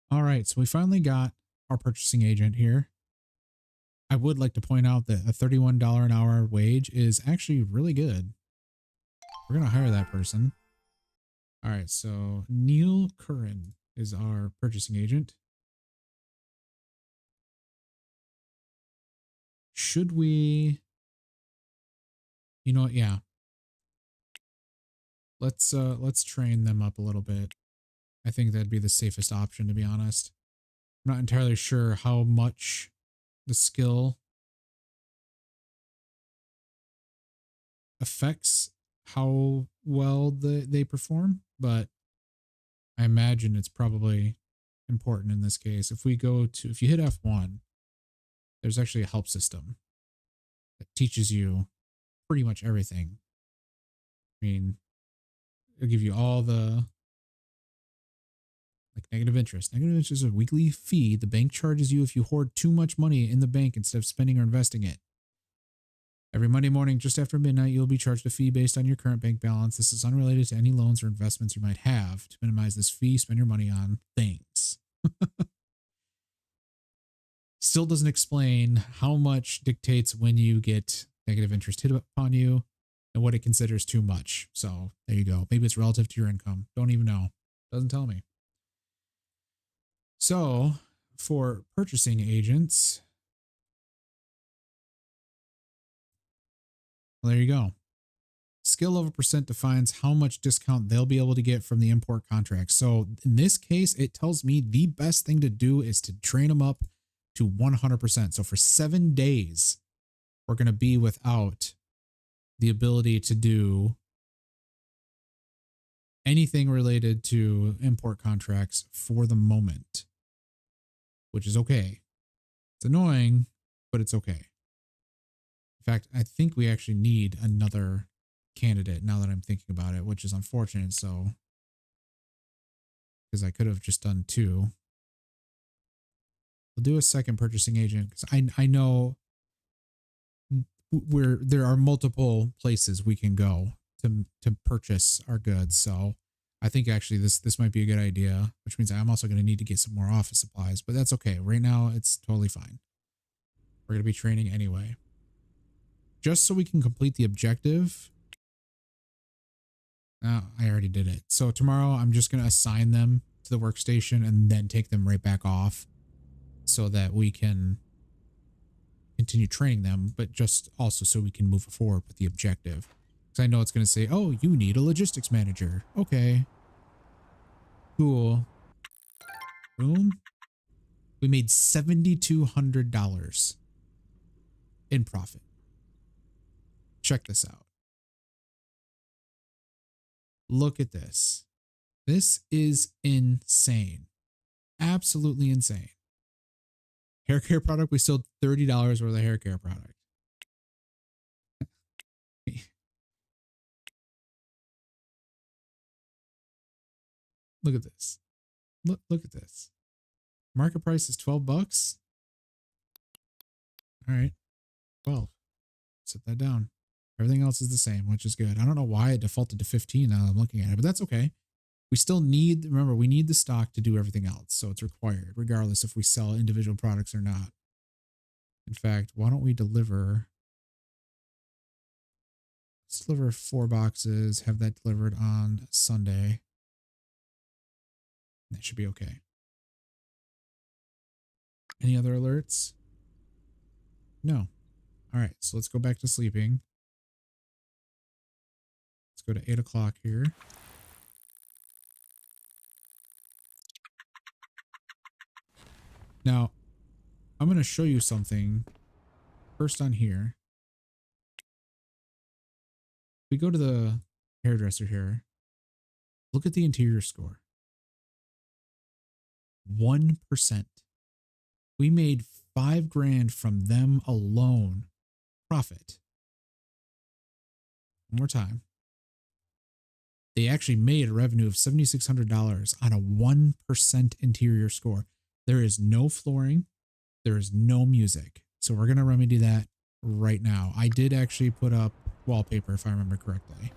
All right, so we finally got our purchasing agent here. I would like to point out that a $31 an hour wage is actually really good. We're going to hire that person. All right, so Neil Curran is our purchasing agent. Should we... You know what? Yeah. Let's train them up a little bit. I think that'd be the safest option, to be honest. I'm not entirely sure how much the skill affects how well they perform, but I imagine it's probably important in this case. If you hit F1, there's actually a help system that teaches you pretty much everything. I mean, it'll give you all the like negative interest. Negative interest is a weekly fee the bank charges you if you hoard too much money in the bank instead of spending or investing it. Every Monday morning, just after midnight, you'll be charged a fee based on your current bank balance. This is unrelated to any loans or investments you might have. To minimize this fee, spend your money on things. Still doesn't explain how much dictates when you get negative interest hit upon you and what it considers too much. So there you go. Maybe it's relative to your income. Don't even know. Doesn't tell me. So for purchasing agents, well, there you go. Skill level percent defines how much discount they'll be able to get from the import contract. So in this case, it tells me the best thing to do is to train them up to 100%. So for 7 days, we're going to be without the ability to do anything related to import contracts for the moment, which is okay. It's annoying, but it's okay. In fact, I think we actually need another candidate now that I'm thinking about it, which is unfortunate. So, because I could have just done 2. We'll do a second purchasing agent because I know there are multiple places we can go to purchase our goods. So I think actually this might be a good idea, which means I'm also going to need to get some more office supplies, but that's okay. Right now it's totally fine. We're going to be training anyway. Just so we can complete the objective. I already did it. So tomorrow I'm just going to assign them to the workstation and then take them right back off so that we can continue training them, but just also so we can move forward with the objective. Because I know it's going to say, oh, you need a logistics manager. Okay. Cool. Boom. We made $7,200 in profit. Check this out. Look at this. This is insane. Absolutely insane. Hair care product, we sold $30 worth of hair care product. Look at this. Look at this. Market price is 12 bucks. All right. 12. Set that down. Everything else is the same, which is good. I don't know why it defaulted to 15 now that I'm looking at it, but that's okay. We still need, remember, we need the stock to do everything else. So it's required, regardless if we sell individual products or not. In fact, why don't we deliver? Let's deliver 4 boxes, have that delivered on Sunday. That should be okay. Any other alerts? No. All right, so let's go back to sleeping. Let's go to 8 o'clock here. Now, I'm going to show you something first on here. We go to the hairdresser here. Look at the interior score. 1%. We made $5,000 from them alone. Profit. One more time. They actually made a revenue of $7,600 on a 1% interior score. There is no flooring. There is no music. So we're going to remedy that right now. I did actually put up wallpaper if I remember correctly.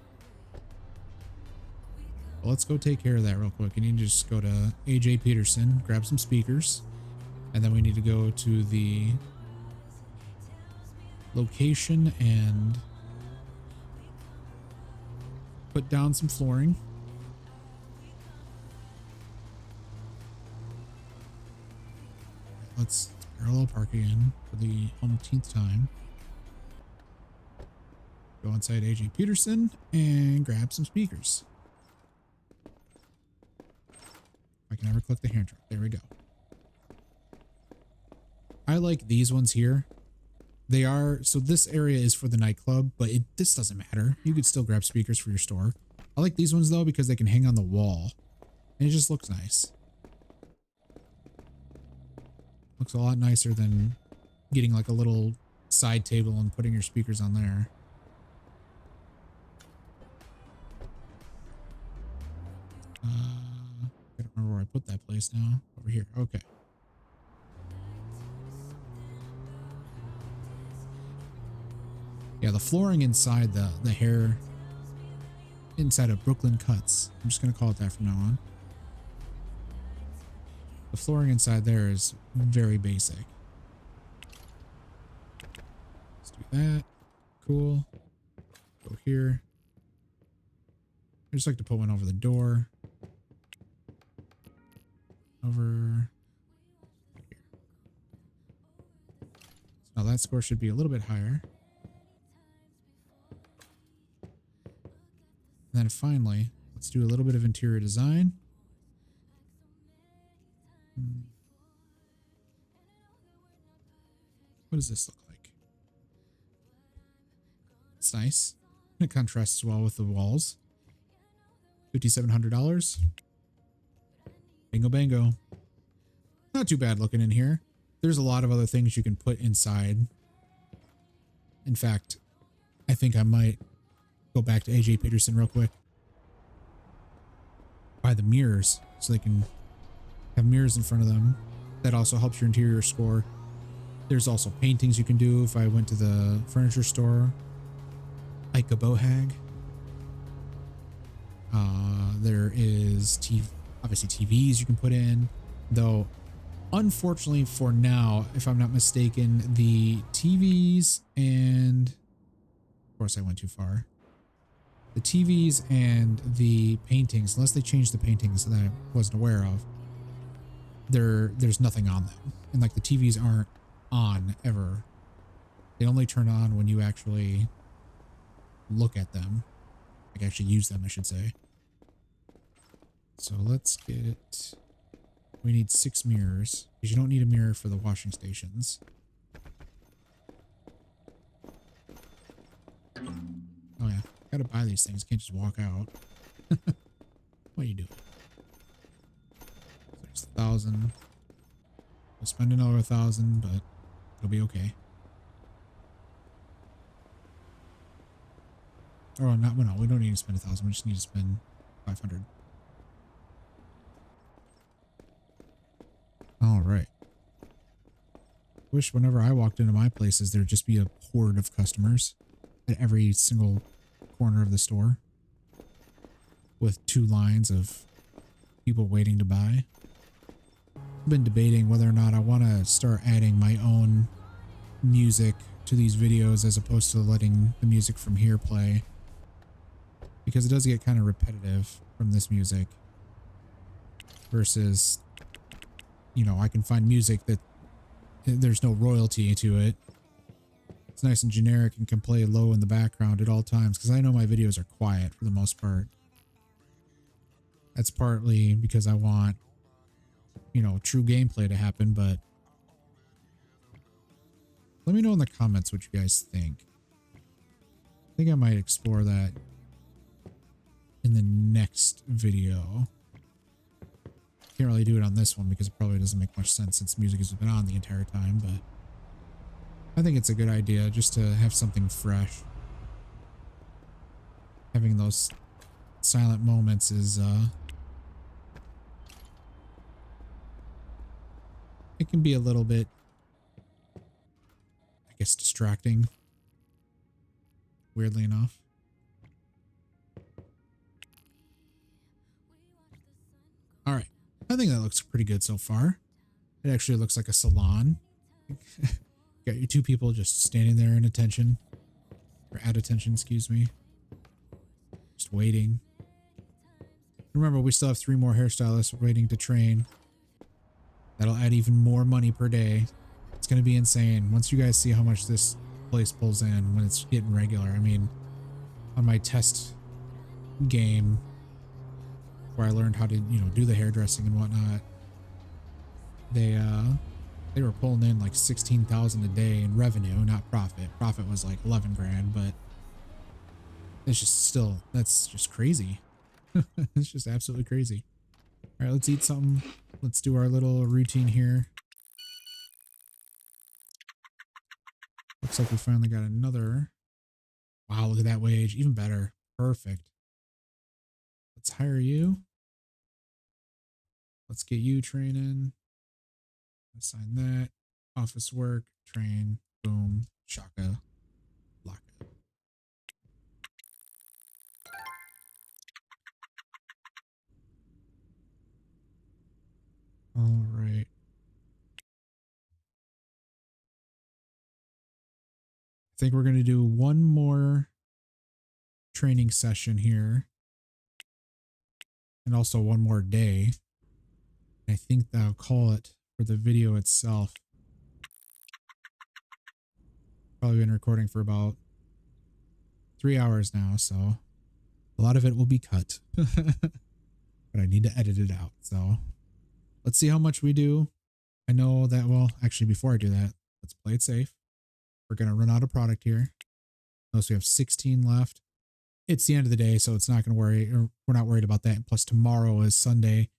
Well, let's go take care of that real quick. You need to just go to AJ Peterson, grab some speakers, and then we need to go to the location and put down some flooring. Let's parallel park again for the umpteenth time. Go inside AJ Peterson and grab some speakers. I can never click the hand truck. There we go. I like these ones here. They are, so this area is for the nightclub, but this doesn't matter. You could still grab speakers for your store. I like these ones though because they can hang on the wall. And it just looks nice. Looks a lot nicer than getting like a little side table and putting your speakers on there. I don't remember where I put that place now. Over here. Okay. Yeah, the flooring inside the hair inside of Brooklyn Cuts. I'm just going to call it that from now on. The flooring inside there is very basic. Let's do that. Cool. Go here. I just like to put one over the door. Over here. So now that score should be a little bit higher. And then finally, let's do a little bit of interior design. What does this look like? It's nice. It contrasts well with the walls. $5,700. Bingo bango. Not too bad looking in here. There's a lot of other things you can put inside. In fact, I think I might go back to AJ Peterson real quick. Buy the mirrors so they can have mirrors in front of them. That also helps your interior score. There's also paintings you can do. If I went to the furniture store, Ika Bohag. There is obviously TVs you can put in, though unfortunately for now, if I'm not mistaken, the TVs and of course I went too far. The TVs and the paintings, unless they changed the paintings that I wasn't aware of, there's nothing on them. And like the TVs aren't on ever. They only turn on when you actually look at them. Like actually use them, I should say. So let's get, we need 6 mirrors because you don't need a mirror for the washing stations. Oh yeah, gotta buy these things. Can't just walk out. What are you doing? There's 1,000. We'll spend another 1,000, but it'll be okay. Oh, not, well, no, we don't need to spend 1,000. We just need to spend 500. All right. Wish whenever I walked into my places, there'd just be a horde of customers at every single corner of the store with 2 lines of people waiting to buy. I've been debating whether or not I want to start adding my own music to these videos as opposed to letting the music from here play, because it does get kind of repetitive from this music versus, you know, I can find music that there's no royalty to it. It's nice and generic and can play low in the background at all times because I know my videos are quiet for the most part. That's partly because I want, you know, true gameplay to happen, but Let me know in the comments what you guys think. I think I might explore that in the next video. Can't really do it on this one because it probably doesn't make much sense since music has been on the entire time, but I think it's a good idea just to have something fresh. Having those silent moments is it can be a little bit, I guess, distracting, weirdly enough. All right, I think that looks pretty good so far. It actually looks like a salon. Got your two people just standing there in attention, or at attention, excuse me. Just waiting. Remember, we still have 3 more hairstylists waiting to train. That'll add even more money per day. It's going to be insane. Once you guys see how much this place pulls in when it's getting regular. I mean, on my test game where I learned how to, you know, do the hairdressing and whatnot, they were pulling in like 16,000 a day in revenue, not profit. Profit was like 11 grand, but it's just still, that's just crazy. It's just absolutely crazy. All right, let's eat something. Let's do our little routine here. Looks like we finally got another. Wow, look at that wage. Even better. Perfect. Let's hire you. Let's get you training. Assign that. Office work. Train. Boom. Shaka. Lock it. All right. I think we're going to do one more training session here. And also one more day. I think that'll call it for the video itself. Probably been recording for about 3 hours now, so a lot of it will be cut. But I need to edit it out, so let's see how much we do. I know that, well, actually, before I do that, let's play it safe. We're going to run out of product here. Notice we have 16 left. It's the end of the day, so it's not going to worry, or we're not worried about that. And plus, tomorrow is Sunday.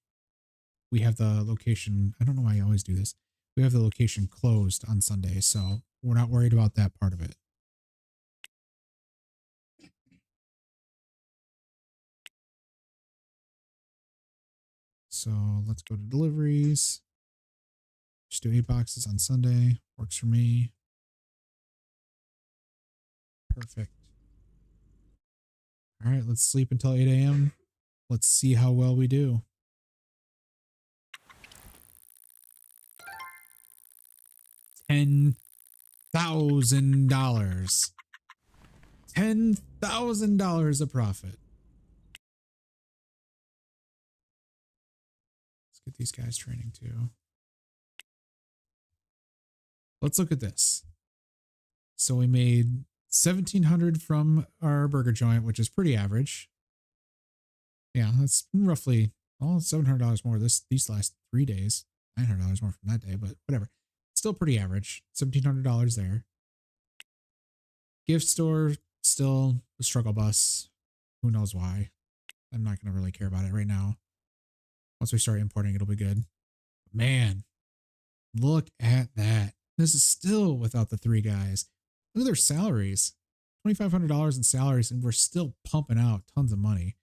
We have the location. I don't know why I always do this. We have the location closed on Sunday, so we're not worried about that part of it. So let's go to deliveries. Just do 8 boxes on Sunday. Works for me. Perfect. All right, let's sleep until 8 a.m. Let's see how well we do. $10,000. $10,000 of profit. Let's get these guys training too. Let's look at this. So we made $1,700 from our burger joint, which is pretty average. Yeah, that's roughly $700 more these last 3 days. $900 more from that day, but whatever. Still pretty average. $1,700 there. Gift store, still a struggle bus. Who knows why? I'm not going to really care about it right now. Once we start importing, it'll be good. Man, look at that. This is still without the 3 guys. Look at their salaries. $2,500 in salaries, and we're still pumping out tons of money.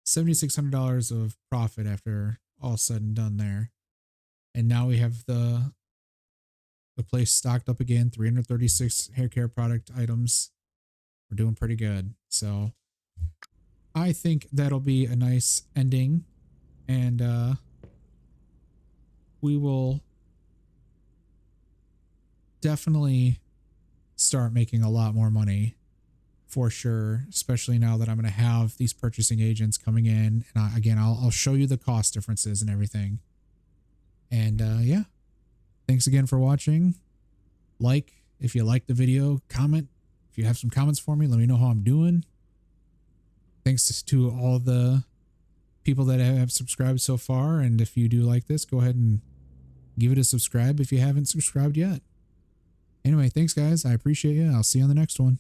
$7,600 of profit after all said and done there. And now we have the place stocked up again, 336 hair care product items. We're doing pretty good. So I think that'll be a nice ending. And we will definitely start making a lot more money for sure, especially now that I'm going to have these purchasing agents coming in. And again, I'll show you the cost differences and everything. And yeah, thanks again for watching. Like if you like the video, comment. If you have some comments for me, let me know how I'm doing. Thanks to all the people that have subscribed so far. And if you do like this, go ahead and give it a subscribe if you haven't subscribed yet. Anyway, thanks guys. I appreciate you. I'll see you on the next one.